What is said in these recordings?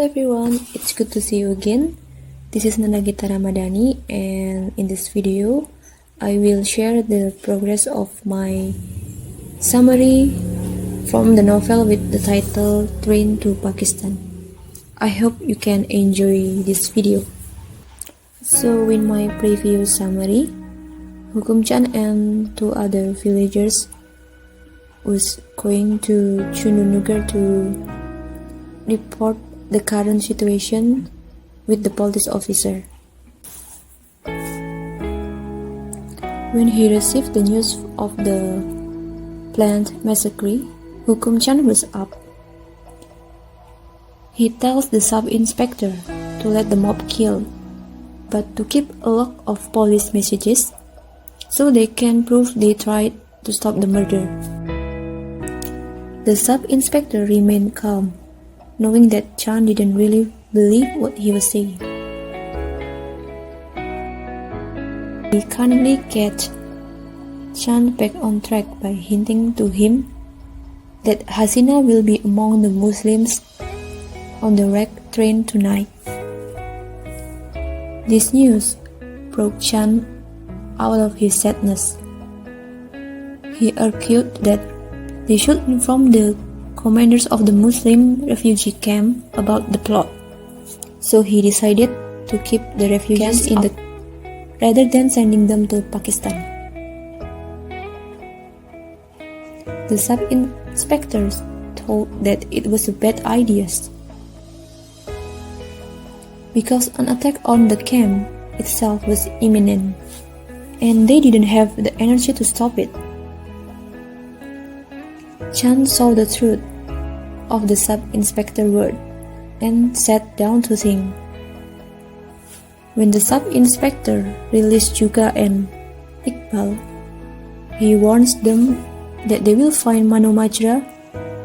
everyone, it's good to see you again. This is Nanda Gita and in this video, I will share the progress of my summary from the novel with the title Train to Pakistan. I hope you can enjoy this video. So in my previous summary, Hukum Chan and two other villagers was going to Chundunugar to report the current situation with the police officer. When he received the news of the planned massacre, Hukum Chan was up. He tells the sub-inspector to let the mob kill, but to keep a log of police messages so they can prove they tried to stop the murder. The sub-inspector remained calm, knowing that Chan didn't really believe what he was saying. He cunningly gets Chan back on track by hinting to him that Hasina will be among the Muslims on the wrecked train tonight. This news broke Chan out of his sadness. He argued that they should inform the commanders of the Muslim refugee camp about the plot. So he decided to keep the refugees in the rather than sending them to Pakistan. The sub-inspectors thought that it was a bad idea because an attack on the camp itself was imminent and they didn't have the energy to stop it. Chan saw the truth of the sub-inspector word and sat down to think. When the sub-inspector released Juga and Iqbal, he warns them that they will find Mano Majra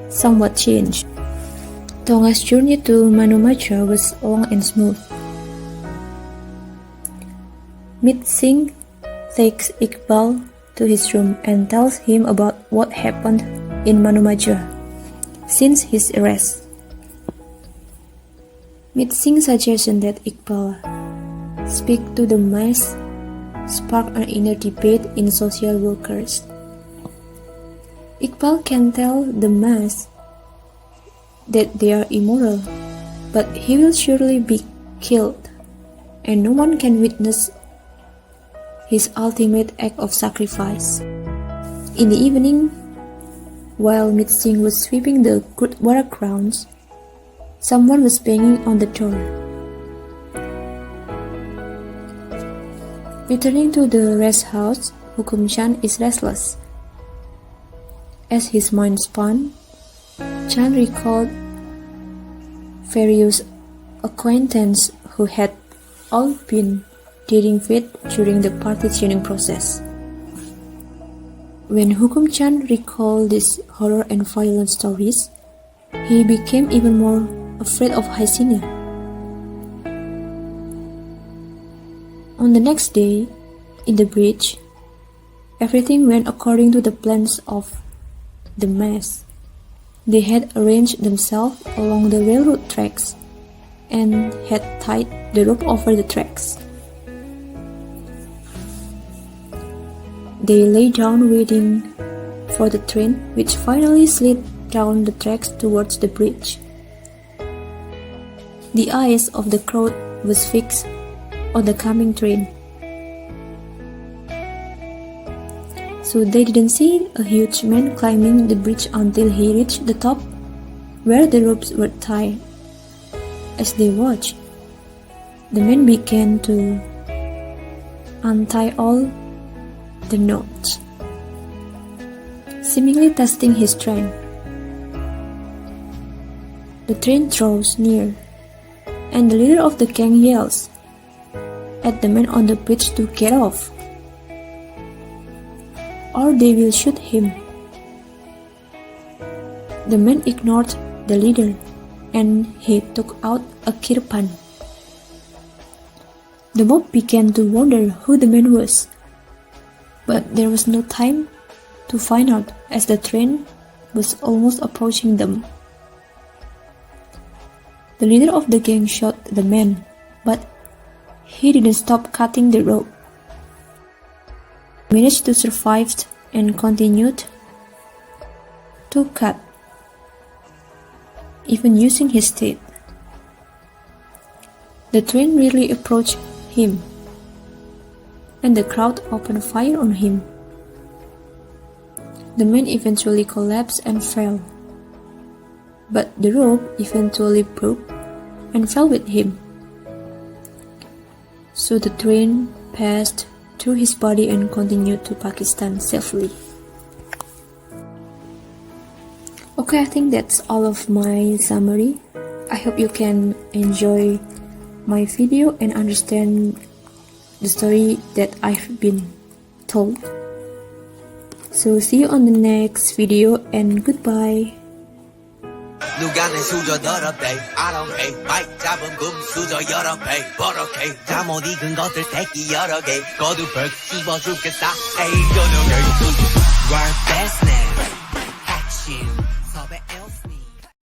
somewhat changed. Tonga's journey to Mano Majra was long and smooth. Singh takes Iqbal to his room and tells him about what happened in Mano Majra since his arrest. Singh's suggestion that Iqbal speak to the mass sparked an inner debate in social workers. Iqbal can tell the mass that they are immoral, but he will surely be killed, and no one can witness his ultimate act of sacrifice. In the evening, while Singh was sweeping the Gurdwara grounds, someone was banging on the door. Returning to the rest house, Hukum Chan is restless. As his mind spun, Chan recalled various acquaintances who had all been dating fit during the partitioning process. When Hukum Chan recalled these horror and violent stories, he became even more afraid of Hasina. On the next day, in the bridge, everything went according to the plans of the mass. They had arranged themselves along the railroad tracks and had tied the rope over the tracks. They lay down waiting for the train, which finally slid down the tracks towards the bridge. The eyes of the crowd was fixed on the coming train, so they didn't see a huge man climbing the bridge until he reached the top where the ropes were tied. As they watched, the man began to untie all the knots, seemingly testing his strength. The train draws near, and the leader of the gang yells at the man on the bridge to get off, or they will shoot him. The man ignored the leader, and he took out a kirpan. The mob began to wonder who the man was, but there was no time to find out as the train was almost approaching them. The leader of the gang shot the man, but he didn't stop cutting the rope. He managed to survive and continued to cut, even using his teeth. The train really approached him, and the crowd opened fire on him. The man eventually collapsed and fell, but the rope eventually broke and fell with him. So the train passed through his body and continued to Pakistan safely. Okay, I think that's all of my summary. I hope you can enjoy my video and understand the story that I've been told. So see you on the next video and goodbye. 누가 내 수저 더럽대 I don't hate 마이크 잡은 금 수저 여러 배 버럭해 잠못 익은 것들 새끼 여러 개 거두벌 씹어 죽겠다 에이 저녁에 Work best now Action